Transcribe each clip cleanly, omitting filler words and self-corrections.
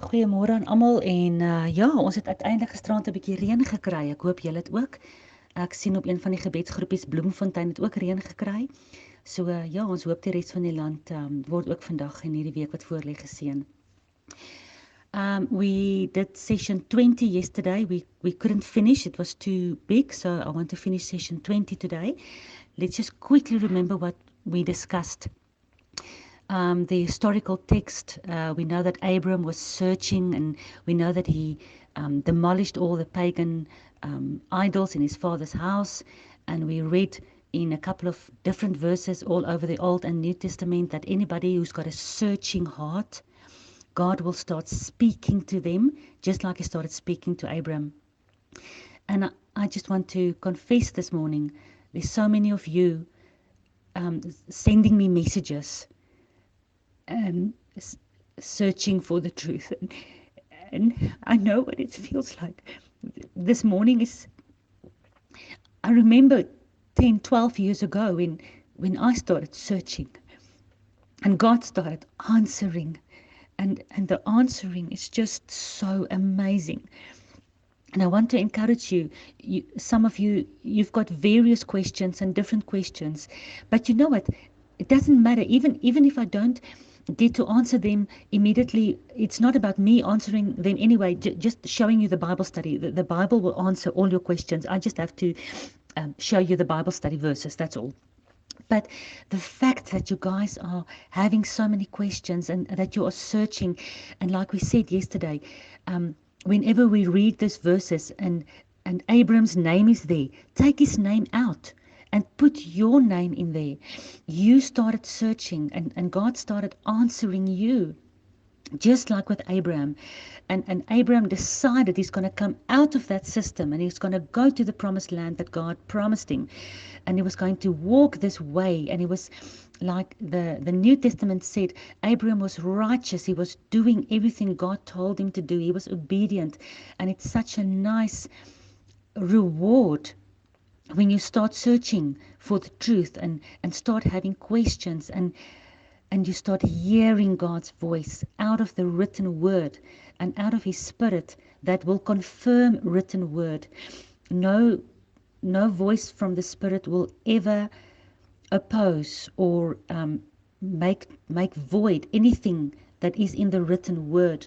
Goeiemôre aan almal en ja, ons het uiteindelik gisterand 'n bietjie reën gekry. Ek hoop julle het ook. Ek sien op een van die gebedsgroepies Bloemfontein het ook reën gekry. So ja, ons hoop die res van die land word ook vandag en hierdie week wat voorlê geseën. We did session 20 yesterday. We couldn't finish. It was too big, so I want to finish session 20 today. Let's just quickly remember what we discussed. The historical text, we know that Abram was searching, and we know that he demolished all the pagan idols in his father's house. And we read in a couple of different verses all over the Old and New Testament that anybody who's got a searching heart, God will start speaking to them, just like he started speaking to Abram. And I just want to confess this morning, there's so many of you sending me messages, searching for the truth, and I know what it feels like. This morning I remember 10, 12 years ago when I started searching, and God started answering, and the answering is just so amazing. And I want to encourage you, some of you, you've got various questions and different questions, but you know what? It doesn't matter. Even if I don't get to answer them immediately, it's not about me answering them anyway, just showing you the Bible study. The Bible will answer all your questions. I just have to show you the Bible study verses, that's all. But the fact that you guys are having so many questions and that you are searching, and like we said yesterday, whenever we read these verses and Abram's name is there, take his name out and put your name in there. You started searching and God started answering you, just like with Abraham. And Abraham decided he's going to come out of that system and he's going to go to the promised land that God promised him. And he was going to walk this way. And he was, like the New Testament said, Abraham was righteous. He was doing everything God told him to do. He was obedient. And it's such a nice reward when you start searching for the truth and start having questions and you start hearing God's voice out of the written word and out of his spirit that will confirm written word. No voice from the spirit will ever oppose or make void anything that is in the written word.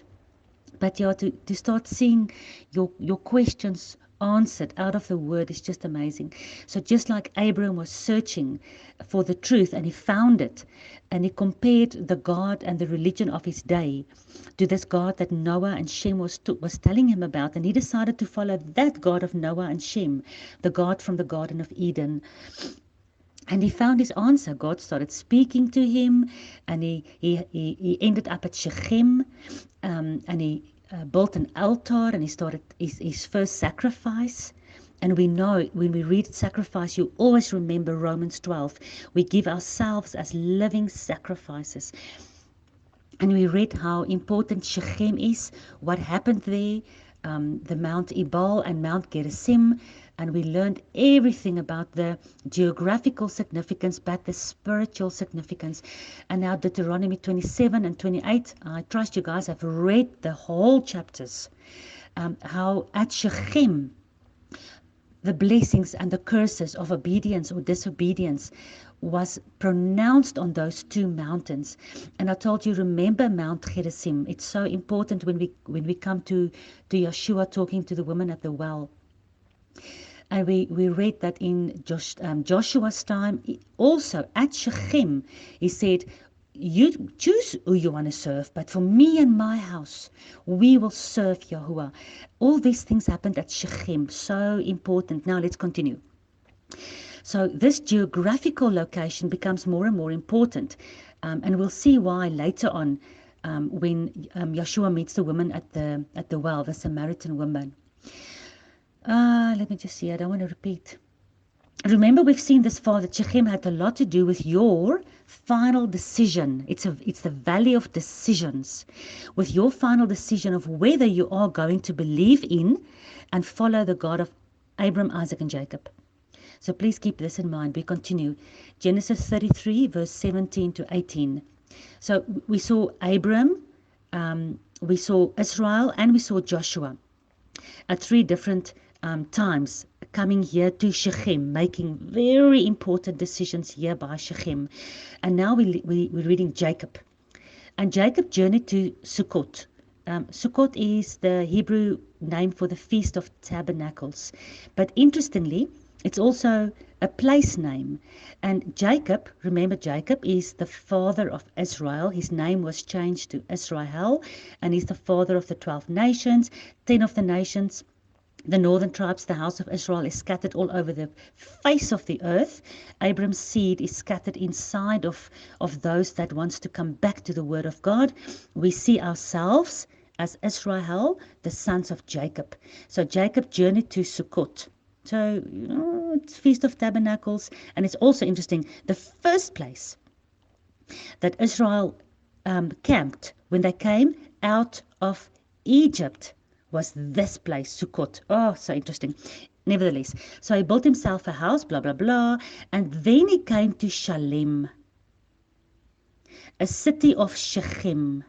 But yeah, to start seeing your questions answered out of the word is just amazing. So just like Abraham was searching for the truth and he found it, and he compared the God and the religion of his day to this God that Noah and Shem was telling him about, and he decided to follow that God of Noah and Shem, the God from the Garden of Eden. And he found his answer. God started speaking to him, and he ended up at Shechem, and he built an altar, and he started his first sacrifice. And we know when we read sacrifice, you always remember Romans 12. We give ourselves as living sacrifices. And we read how important Shechem is, what happened there, the Mount Ebal and Mount Gerizim. And we learned everything about the geographical significance, but the spiritual significance. And now Deuteronomy 27 and 28, I trust you guys have read the whole chapters, how at Shechem, the blessings and the curses of obedience or disobedience was pronounced on those two mountains. And I told you, remember Mount Gerizim. It's so important when we come to Yeshua talking to the woman at the well. And we read that in Joshua's time, also at Shechem, he said, you choose who you want to serve, but for me and my house, we will serve Yahuwah. All these things happened at Shechem, so important. Now let's continue. So this geographical location becomes more and more important, and we'll see why later on when Yeshua meets the woman at the well, the Samaritan woman. Let me just see, I don't want to repeat. Remember, we've seen this far that Shechem had a lot to do with your final decision. It's the valley of decisions. With your final decision of whether you are going to believe in and follow the God of Abraham, Isaac, and Jacob. So please keep this in mind. We continue. Genesis 33, verse 17 to 18. So we saw Abram we saw Israel and we saw Joshua at three different times coming here to Shechem, making very important decisions here by Shechem. And now we're reading Jacob. And Jacob journeyed to Sukkot. Sukkot is the Hebrew name for the Feast of Tabernacles. But interestingly, it's also a place name. And Jacob, remember Jacob is the father of Israel. His name was changed to Israel, and he's the father of the 12 nations. 10 of the nations, the northern tribes, the house of Israel, is scattered all over the face of the earth. Abram's seed is scattered inside of those that wants to come back to the word of God. We see ourselves as Israel, the sons of Jacob. So Jacob journeyed to Sukkot. So, it's Feast of Tabernacles. And it's also interesting, the first place that Israel camped when they came out of Egypt was this place, Sukkot. Oh, so interesting. Nevertheless, so he built himself a house, blah, blah, blah. And then he came to Shalem, a city of Shechem.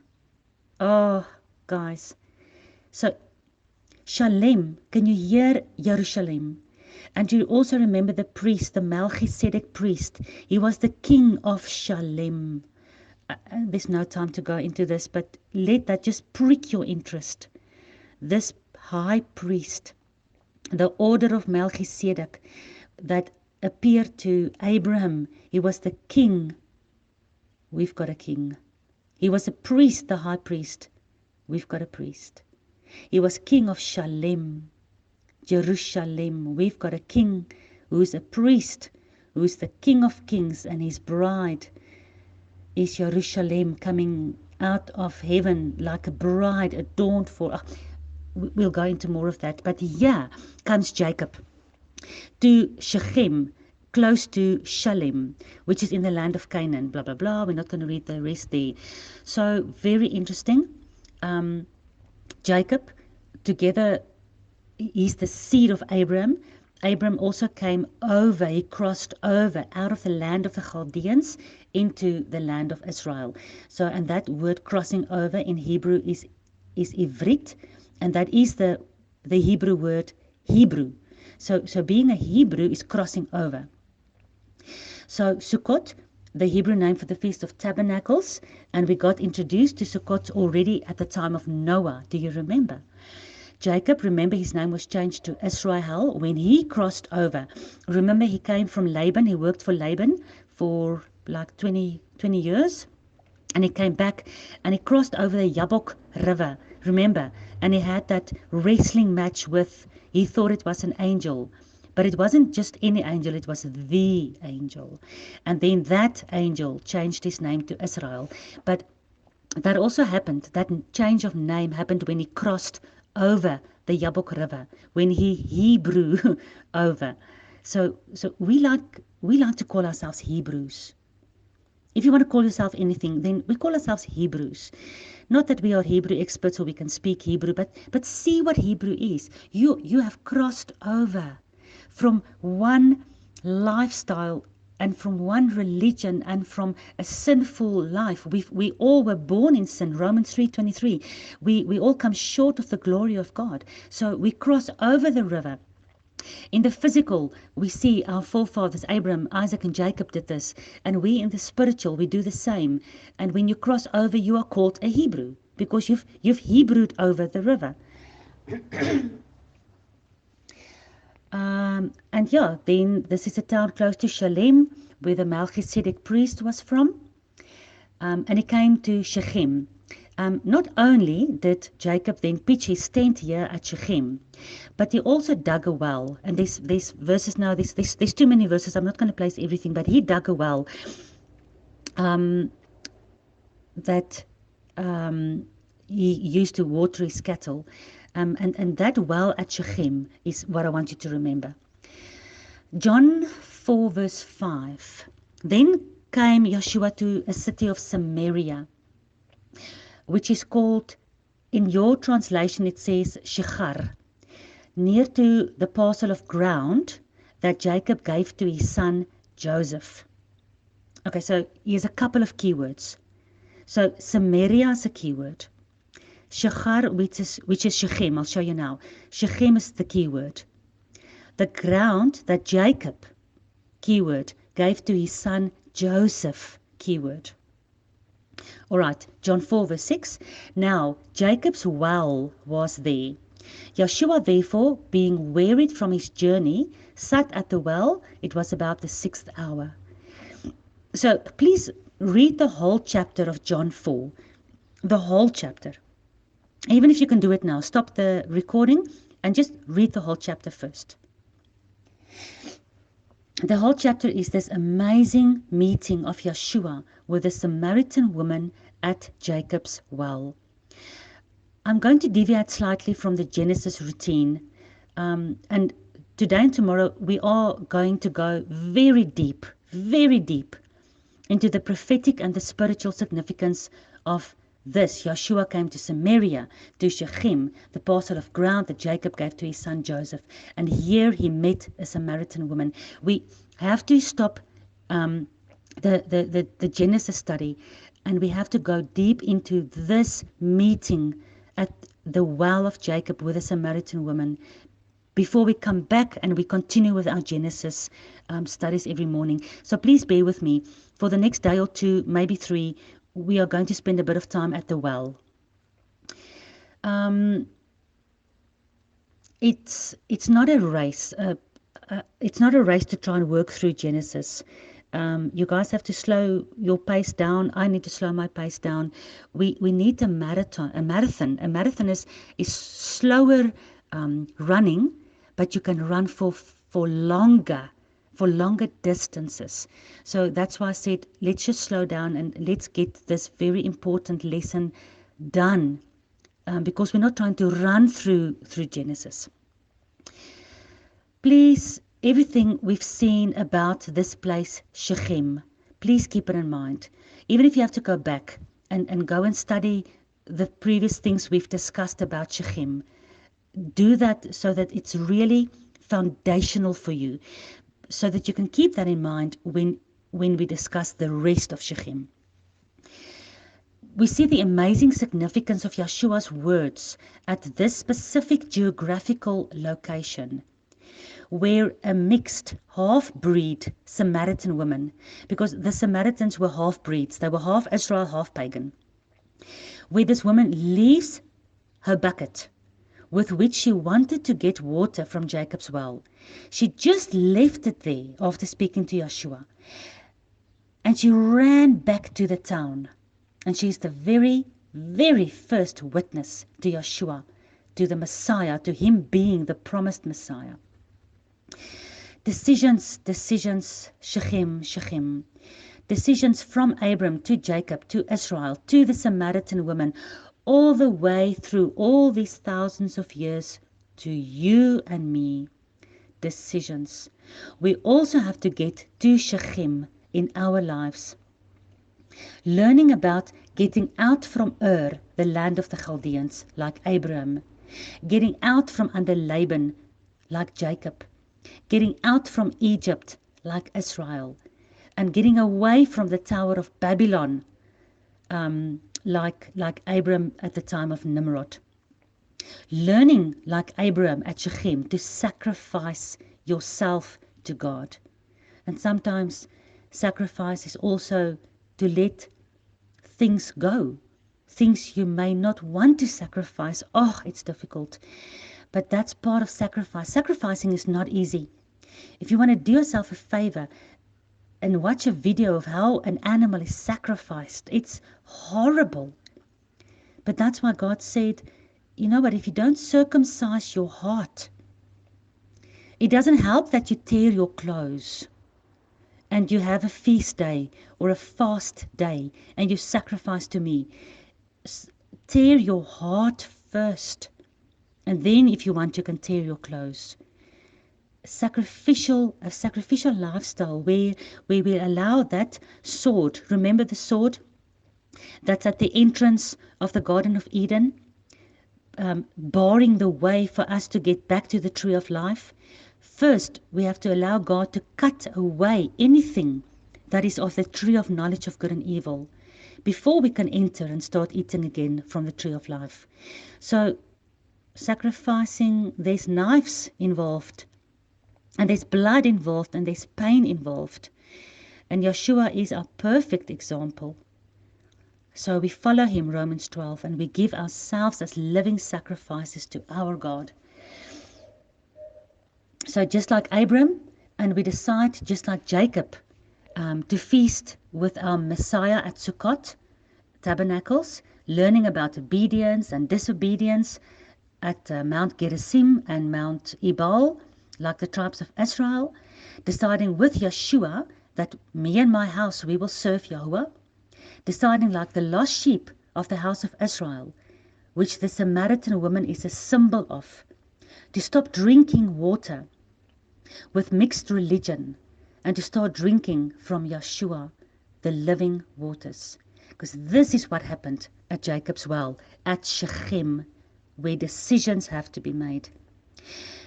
Oh, guys. So, Shalem, can you hear Jerusalem? And you also remember the priest, the Melchizedek priest. He was the king of Shalem. There's no time to go into this, but let that just prick your interest. This high priest, the order of Melchizedek that appeared to Abraham, he was the king. We've got a king. He was a priest, the high priest. We've got a priest. He was king of Shalem, Jerusalem. We've got a king who's a priest, who's the king of kings, and his bride is Jerusalem, coming out of heaven like a bride adorned for... We'll go into more of that. But here comes Jacob to Shechem, close to Shalem, which is in the land of Canaan, blah, blah, blah. We're not going to read the rest there. So, very interesting. Jacob, together, he's the seed of Abraham. Abraham also came over, he crossed over out of the land of the Chaldeans into the land of Israel. So, and that word crossing over in Hebrew is Ivrit, and that is the Hebrew word Hebrew. So being a Hebrew is crossing over. So Sukkot, the Hebrew name for the Feast of Tabernacles, and we got introduced to Sukkot already at the time of Noah. Do you remember? Jacob, remember his name was changed to Israel when he crossed over. Remember he came from Laban, he worked for Laban for like 20 years. And he came back and he crossed over the Jabbok River, remember? And he had that wrestling match with, he thought it was an angel. But it wasn't just any angel, it was the angel. And then that angel changed his name to Israel. But that also happened, that change of name happened when he crossed over the Jabbok River, when he Hebrew over. So we like to call ourselves Hebrews. If you want to call yourself anything, then we call ourselves Hebrews. Not that we are Hebrew experts or we can speak Hebrew, but see what Hebrew is. You have crossed over from one lifestyle and from one religion and from a sinful life. We all were born in sin, Romans 3:23. We all come short of the glory of God. So we cross over the river. In the physical, we see our forefathers, Abraham, Isaac, and Jacob did this. And we in the spiritual, we do the same. And when you cross over, you are called a Hebrew, because you've Hebrewed over the river. And yeah, then this is a town close to Shalem, where the Melchizedek priest was from. And he came to Shechem. Not only did Jacob then pitch his tent here at Shechem, but he also dug a well. And there's verses now, there's too many verses, I'm not going to place everything, but he dug a well that he used to water his cattle. And that well at Shechem is what I want you to remember. John 4 verse 5. Then came Yeshua to a city of Samaria, which is called, in your translation it says Shechar, near to the parcel of ground that Jacob gave to his son Joseph. Okay, so here's a couple of keywords. So Samaria is a keyword. Shechar, which is Shechem. I'll show you now. Shechem is the key word. The ground that Jacob, keyword, gave to his son Joseph, keyword. All right, John 4 verse 6. Now Jacob's well was there. Yeshua therefore, being wearied from his journey, sat at the well. It was about the 6th hour. So please read the whole chapter of John 4. The whole chapter. Even if you can do it now, stop the recording and just read the whole chapter first. The whole chapter is this amazing meeting of Yeshua with the Samaritan woman at Jacob's well. I'm going to deviate slightly from the Genesis routine. And today and tomorrow we are going to go very deep into the prophetic and the spiritual significance of this. Yeshua came to Samaria, to Shechem, the parcel of ground that Jacob gave to his son Joseph. And here he met a Samaritan woman. We have to stop the Genesis study, and we have to go deep into this meeting at the well of Jacob with a Samaritan woman before we come back and we continue with our Genesis studies every morning. So please bear with me. For the next day or two, maybe 3, we are going to spend a bit of time at the well. It's not a race. It's not a race to try and work through Genesis. You guys have to slow your pace down. I need to slow my pace down. We need a marathon. A marathon is slower running, but you can run for longer distances. So that's why I said, let's just slow down and let's get this very important lesson done, because we're not trying to run through Genesis. Please, everything we've seen about this place, Shechem, please keep it in mind. Even if you have to go back and go and study the previous things we've discussed about Shechem, do that so that it's really foundational for you, so that you can keep that in mind when we discuss the rest of Shechem. We see the amazing significance of Yeshua's words at this specific geographical location, where a mixed half-breed Samaritan woman, because the Samaritans were half-breeds, they were half Israel, half pagan, where this woman leaves her bucket with which she wanted to get water from Jacob's well. She just left it there after speaking to Yeshua, and she ran back to the town, and she's the very, very first witness to Yeshua, to the Messiah, to him being the promised Messiah. Decisions, Shechem. Decisions from Abram to Jacob, to Israel, to the Samaritan woman, all the way through all these thousands of years to you and me. Decisions. We also have to get to Shechem in our lives. Learning about getting out from Ur, the land of the Chaldeans, like Abraham. Getting out from under Laban, like Jacob. Getting out from Egypt, like Israel. And getting away from the Tower of Babylon, like Abraham at the time of Nimrod. Learning like Abraham at Shechem to sacrifice yourself to God. And sometimes sacrifice is also to let things go. Things you may not want to sacrifice. Oh, it's difficult. But that's part of sacrifice. Sacrificing is not easy. If you want to do yourself a favor and watch a video of how an animal is sacrificed, it's horrible. But that's why God said, you know what, if you don't circumcise your heart, it doesn't help that you tear your clothes and you have a feast day or a fast day and you sacrifice to me. Tear your heart first, and then if you want, you can tear your clothes. A sacrificial lifestyle where we allow that sword. Remember the sword that's at the entrance of the Garden of Eden, barring the way for us to get back to the tree of life. First, we have to allow God to cut away anything that is of the tree of knowledge of good and evil, before we can enter and start eating again from the tree of life. So sacrificing, there's knives involved, and there's blood involved, and there's pain involved. And Yeshua is our perfect example. So we follow him, Romans 12, and we give ourselves as living sacrifices to our God. So just like Abram, and we decide, just like Jacob, to feast with our Messiah at Sukkot Tabernacles, learning about obedience and disobedience at Mount Gerizim and Mount Ebal, like the tribes of Israel, deciding with Yeshua that me and my house, we will serve Yahweh, deciding like the lost sheep of the house of Israel, which the Samaritan woman is a symbol of, to stop drinking water with mixed religion and to start drinking from Yeshua, the living waters. Because this is what happened at Jacob's well, at Shechem, where decisions have to be made.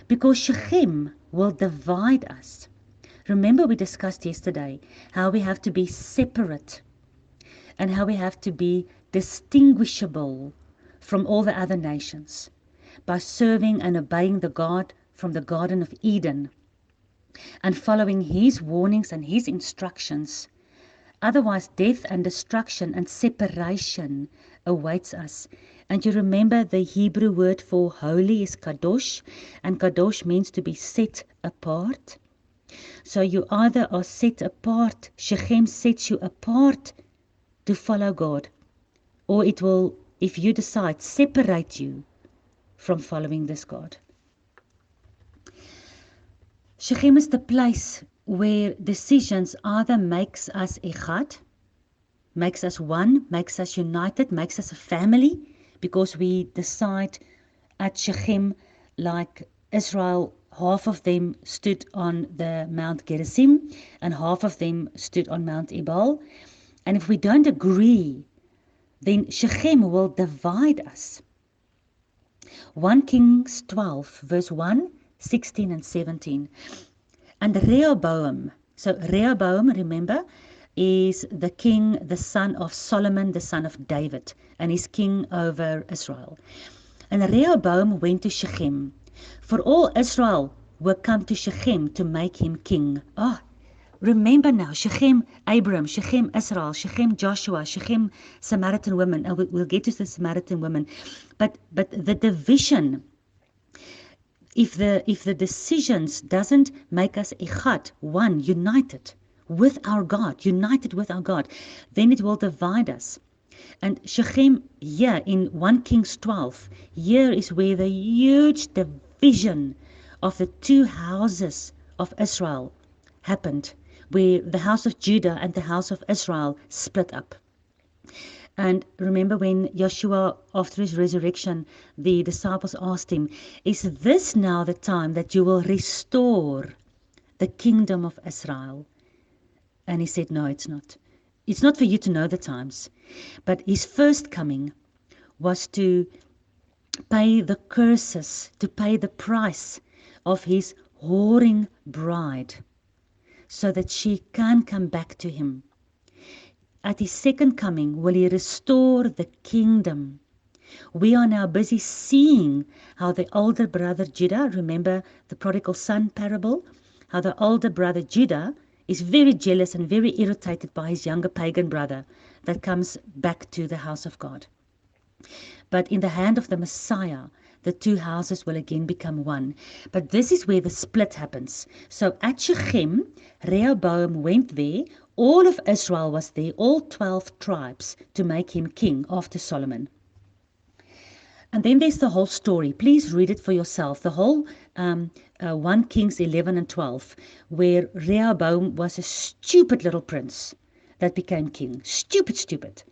Because Shechem will divide us. Remember, we discussed yesterday how we have to be separate and how we have to be distinguishable from all the other nations by serving and obeying the God from the Garden of Eden and following his warnings and his instructions. Otherwise, death and destruction and separation awaits us. And you remember the Hebrew word for holy is kadosh, and kadosh means to be set apart. So you either are set apart, Shechem sets you apart to follow God, or it will, if you decide, separate you from following this God. Shechem is the place where decisions either makes us echad, makes us one, makes us united, makes us a family, because we decide at Shechem, like Israel, half of them stood on the Mount Gerizim and half of them stood on Mount Ebal. And if we don't agree, then Shechem will divide us. 1 Kings 12, verse 1, 16 and 17. And Rehoboam, so Rehoboam, remember, is the king, the son of Solomon, the son of David, and he's king over Israel. And Rehoboam went to Shechem, for all Israel were come to Shechem to make him king. Remember now, Shechem, Abram, Shechem, Israel, Shechem, Joshua, Shechem, Samaritan women. And we'll get to the Samaritan women. But the division, if the decisions doesn't make us echad, one, united with our God, then it will divide us. And Shechem, here in 1 Kings 12, here is where the huge division of the two houses of Israel happened, where the house of Judah and the house of Israel split up. And remember when Yeshua, after his resurrection, the disciples asked him, is this now the time that you will restore the kingdom of Israel? And he said, no, it's not. It's not for you to know the times. But his first coming was to pay the curses, to pay the price of his whoring bride, so that she can come back to him. At his second coming will he restore the kingdom. We are now busy seeing how the older brother Judah, remember the prodigal son parable, how the older brother Judah is very jealous and very irritated by his younger pagan brother that comes back to the house of God. But in the hand of the Messiah, the two houses will again become one. But this is where the split happens. So at Shechem, Rehoboam went there. All of Israel was there, all 12 tribes, to make him king after Solomon. And then there's the whole story. Please read it for yourself. The whole 1 Kings 11 and 12, where Rehoboam was a stupid little prince that became king. Stupid.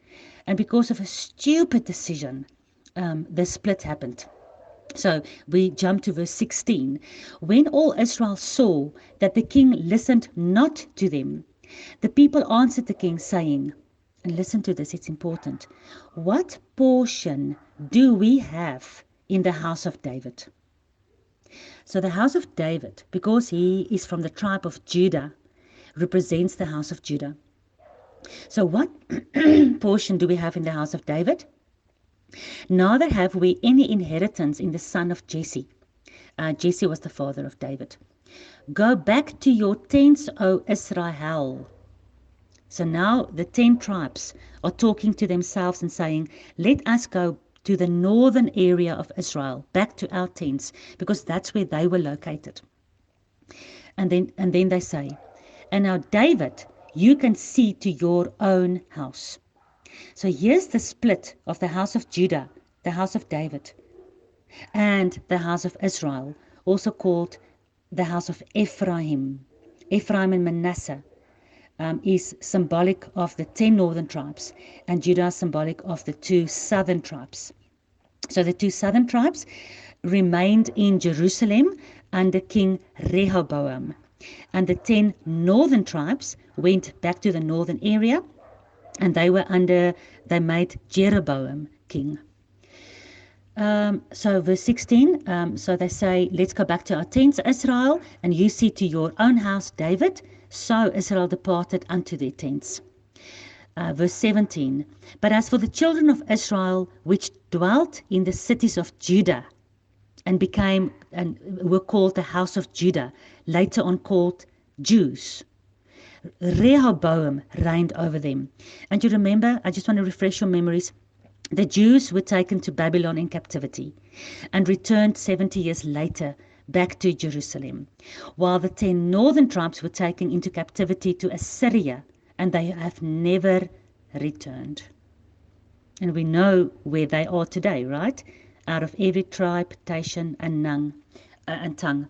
And because of a stupid decision, the split happened. So we jump to verse 16. When all Israel saw that the king listened not to them, the people answered the king, saying, and listen to this, it's important, what portion do we have in the house of David? So the house of David, because he is from the tribe of Judah, represents the house of Judah. So what portion do we have in the house of David? Neither have we any inheritance in the son of Jesse. Jesse was the father of David. Go back to your tents, O Israel. So now the 10 tribes are talking to themselves and saying, let us go to the northern area of Israel, back to our tents, because that's where they were located. And then they say, and now David, you can see to your own house. So here's the split of the house of Judah, the house of David, and the house of Israel, also called the house of Ephraim. Ephraim and Manasseh is symbolic of the 10 northern tribes, and Judah is symbolic of the 2 southern tribes. So the 2 southern tribes remained in Jerusalem under King Rehoboam, and the 10 northern tribes went back to the northern area, and they made Jeroboam king. So verse 16, so they say, let's go back to our tents, Israel, and you see to your own house, David. So Israel departed unto their tents. Verse 17, but as for the children of Israel, which dwelt in the cities of Judah, and were called the house of Judah, later on called Jews, Rehoboam reigned over them. And you remember, I just want to refresh your memories, the Jews were taken to Babylon in captivity and returned 70 years later back to Jerusalem, while the 10 northern tribes were taken into captivity to Assyria, and they have never returned. And we know where they are today, right? Out of every tribe, nation, and tongue.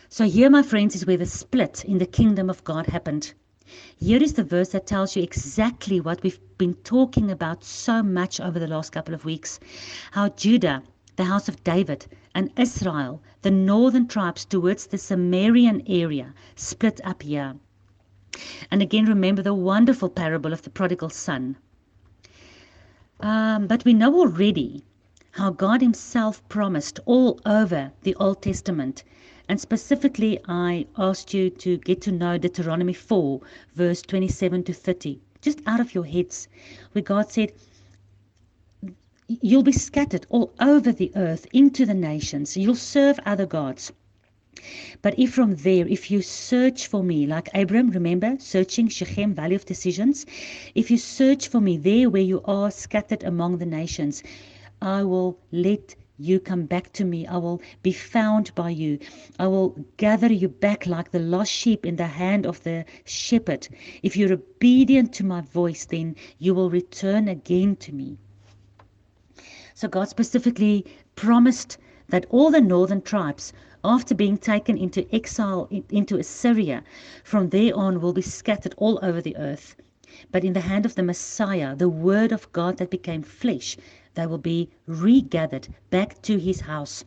So here, my friends, is where the split in the kingdom of God happened. Here is the verse that tells you exactly what we've been talking about so much over the last couple of weeks. How Judah, the house of David, and Israel, the northern tribes towards the Sumerian area, split up here. And again, remember the wonderful parable of the prodigal son. But we know already how God himself promised all over the Old Testament. And specifically, I asked you to get to know Deuteronomy 4, verse 27 to 30, just out of your heads, where God said, you'll be scattered all over the earth into the nations. You'll serve other gods. But if you search for me, like Abram, remember, searching Shechem, Valley of Decisions, if you search for me there where you are scattered among the nations, I will let you come back to me. I will be found by you. I will gather you back like the lost sheep in the hand of the shepherd. If you're obedient to my voice, then you will return again to me. So God specifically promised that all the northern tribes, after being taken into exile into Assyria, from there on will be scattered all over the earth. But in the hand of the Messiah, the word of God that became flesh, they will be regathered back to his house.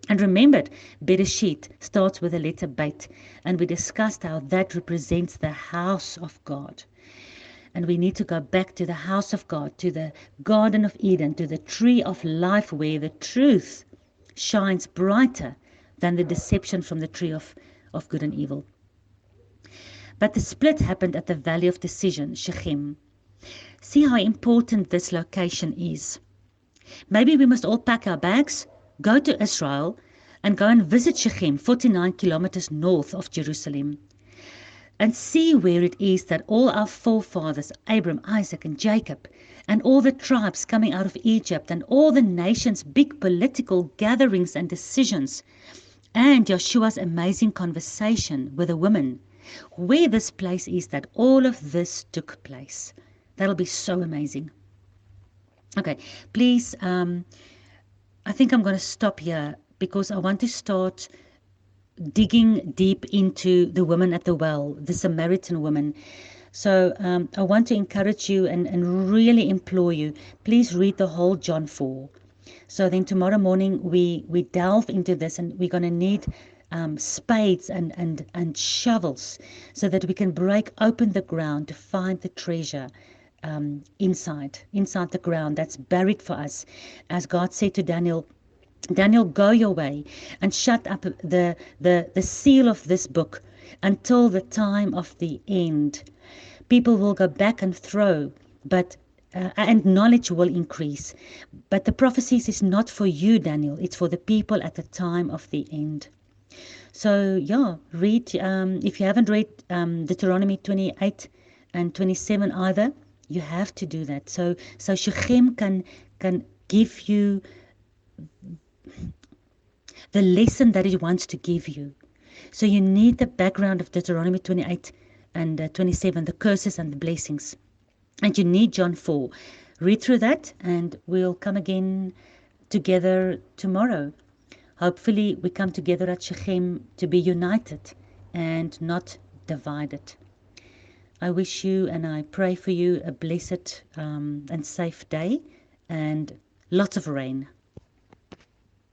And remembered, Bereshit starts with the letter Bet, and we discussed how that represents the house of God. And we need to go back to the house of God, to the Garden of Eden, to the tree of life where the truth shines brighter than the deception from the tree of good and evil. But the split happened at the Valley of Decision, Shechem. See how important this location is. Maybe we must all pack our bags, go to Israel, and go and visit Shechem, 49 kilometers north of Jerusalem, and see where it is that all our forefathers, Abraham, Isaac, and Jacob, and all the tribes coming out of Egypt, and all the nations' big political gatherings and decisions, and Yeshua's amazing conversation with the women, where this place is that all of this took place. That'll be so amazing. Okay, please, I think I'm going to stop here because I want to start digging deep into the woman at the well, the Samaritan woman. So I want to encourage you and really implore you, please read the whole John 4. So then tomorrow morning we delve into this, and we're going to need spades and shovels so that we can break open the ground to find the treasure inside the ground that's buried for us. As God said to Daniel, go your way and shut up the seal of this book until the time of the end. People will go back and throw, but and knowledge will increase. But the prophecies is not for you, Daniel. It's for the people at the time of the end. So yeah, read. If you haven't read Deuteronomy 28 and 27 either, you have to do that. So Shechem can give you the lesson that it wants to give you. So you need the background of Deuteronomy 28 and 27, the curses and the blessings. And you need John 4. Read through that, and we'll come again together tomorrow. Hopefully, we come together at Shechem to be united and not divided. I wish you and I pray for you a blessed and safe day and lots of rain.